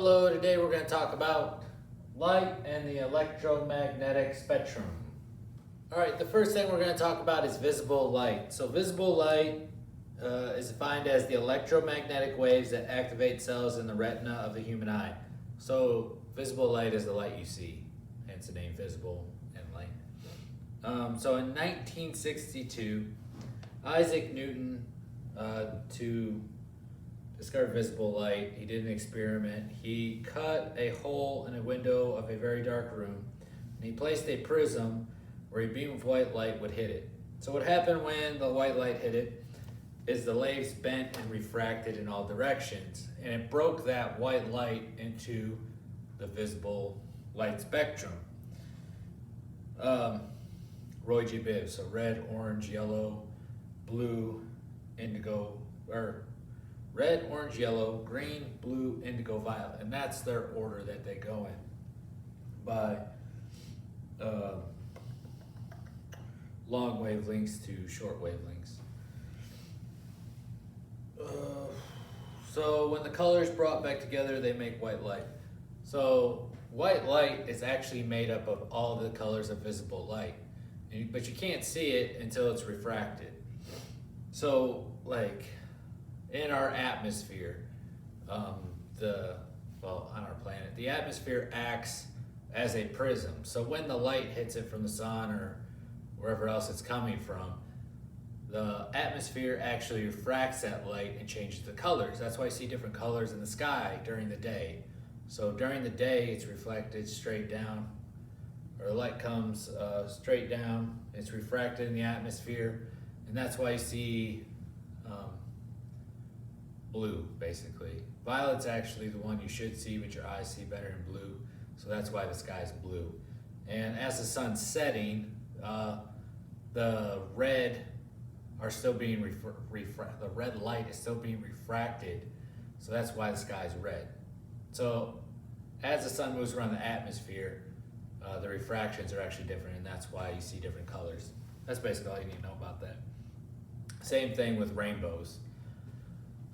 Hello, today we're going to talk about light and the electromagnetic spectrum. Alright, the first thing we're going to talk about is visible light. So visible light is defined as the electromagnetic waves that activate cells in the retina of the human eye. So visible light is the light you see, hence the name visible and light. So in 1962, Isaac Newton, to discover visible light, he did an experiment. He cut a hole in a window of a very dark room, and he placed a prism where a beam of white light would hit it. So what happened when the white light hit it is the waves bent and refracted in all directions, and it broke that white light into the visible light spectrum. Roy G. Biv, so red, orange, yellow, blue, indigo, or red, orange, yellow, green, blue, indigo, violet. And that's their order that they go in by long wavelengths to short wavelengths. So when the colors brought back together, they make white light. So white light is actually made up of all the colors of visible light, but you can't see it until it's refracted. So like in our atmosphere, on our planet, the atmosphere acts as a prism. So when the light hits it from the sun or wherever else it's coming from, the atmosphere actually refracts that light and changes the colors. That's why you see different colors in the sky during the day. So during the day, it's reflected straight down, or the light comes straight down, it's refracted in the atmosphere, and that's why you see blue, basically. Violet's actually the one you should see, but your eyes see better in blue, so that's why the sky's blue. And as the sun's setting, the red are still being the red light is still being refracted, so that's why the sky's red. So as the sun moves around the atmosphere, the refractions are actually different, and that's why you see different colors. That's basically all you need to know about that. Same thing with rainbows.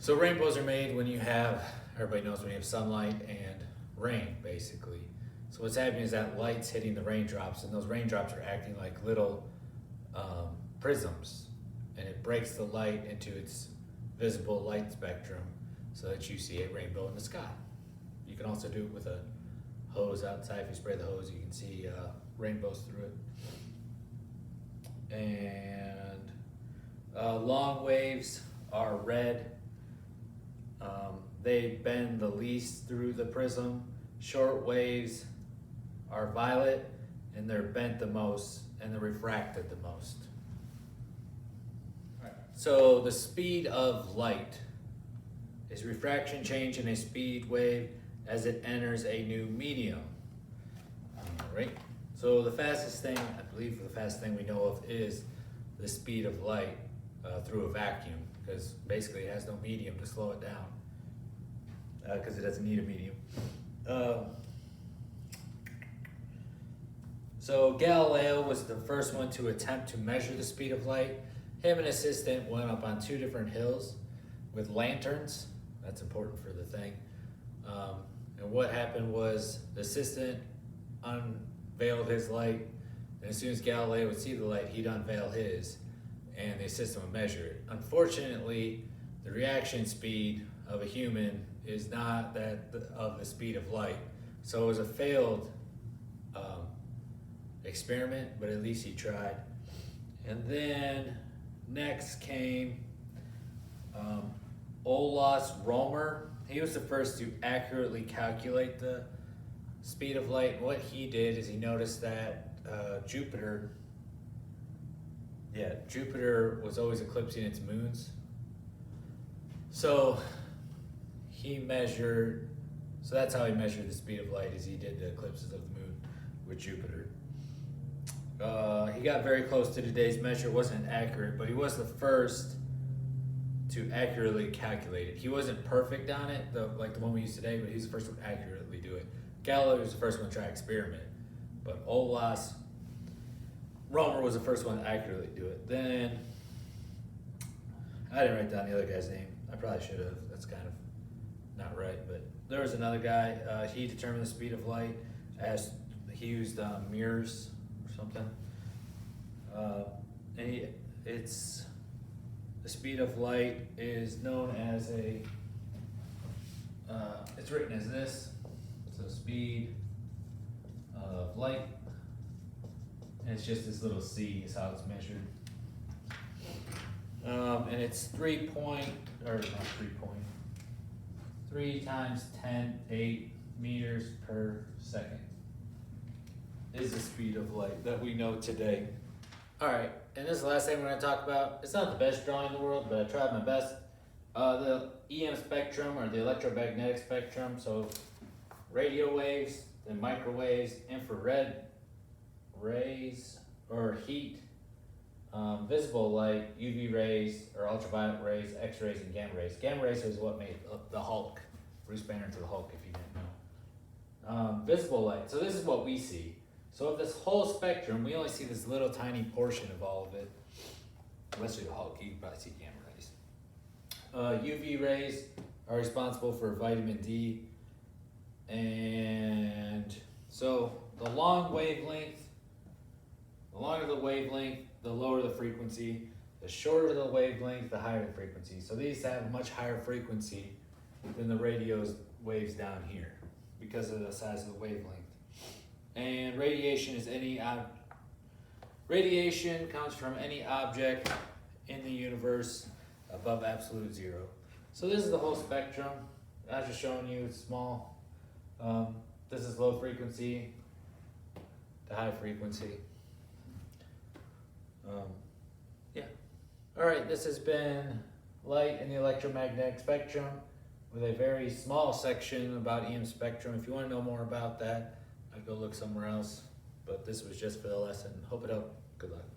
So rainbows are made when you have, everybody knows, when you have sunlight and rain, basically. So what's happening is that light's hitting the raindrops, and those raindrops are acting like little prisms, and it breaks the light into its visible light spectrum so that you see a rainbow in the sky. You can also do it with a hose outside. If you spray the hose, you can see rainbows through it. And long waves are red. They bend the least through the prism. Short waves are violet, and they're bent the most, and they're refracted the most. So the speed of light is refraction change in a speed wave as it enters a new medium. Right? So the fastest thing, I believe the fastest thing we know of is the speed of light through a vacuum, because basically it has no medium to slow it down, because it doesn't need a medium. So Galileo was the first one to attempt to measure the speed of light. Him and his assistant went up on 2 different hills with lanterns. That's important for the thing. And what happened was the assistant unveiled his light, and as soon as Galileo would see the light, he'd unveil his, and the assistant would measure it. Unfortunately, the reaction speed of a human is not that of the speed of light. So it was a failed experiment, but at least he tried. And then next came Olaus Romer. He was the first to accurately calculate the speed of light. And what he did is he noticed that Jupiter was always eclipsing its moons. So that's how he measured the speed of light, is he did the eclipses of the moon with Jupiter. He got very close to today's measure. It wasn't accurate, but he was the first to accurately calculate it. He wasn't perfect on it, like the one we use today, but he was the first one to accurately do it. Galileo was the first one to try experiment, but Olaus Romer was the first one to accurately do it. Then I didn't write down the other guy's name. I probably should have. That's kind of not right, but there was another guy, he determined the speed of light as he used mirrors or something. It's the speed of light is known as it's written as this. So speed of light, and it's just this little c is how it's measured. And it's 3 times 10⁸ meters per second is the speed of light that we know today. All right, and this is the last thing we're going to talk about. It's not the best drawing in the world, but I tried my best. The EM spectrum, or the electromagnetic spectrum, so radio waves, then microwaves, infrared rays or heat, visible light, UV rays or ultraviolet rays, X-rays, and gamma rays. Gamma rays is what made the Hulk, Bruce Banner into the Hulk, if you didn't know. Visible light, so this is what we see. So of this whole spectrum, we only see this little tiny portion of all of it. Unless you're the Hulk, you can probably see gamma rays. UV rays are responsible for vitamin D. And so the longer the wavelength, the lower the frequency. The shorter the wavelength, the higher the frequency. So these have a much higher frequency than the radio waves down here because of the size of the wavelength. And radiation comes from any object in the universe above absolute zero. So this is the whole spectrum. I was just showing you, it's small. This is low frequency to high frequency. Yeah. All right, this has been light in the electromagnetic spectrum with a very small section about EM spectrum. If you want to know more about that, I'd go look somewhere else. But this was just for the lesson. Hope it helped. Good luck.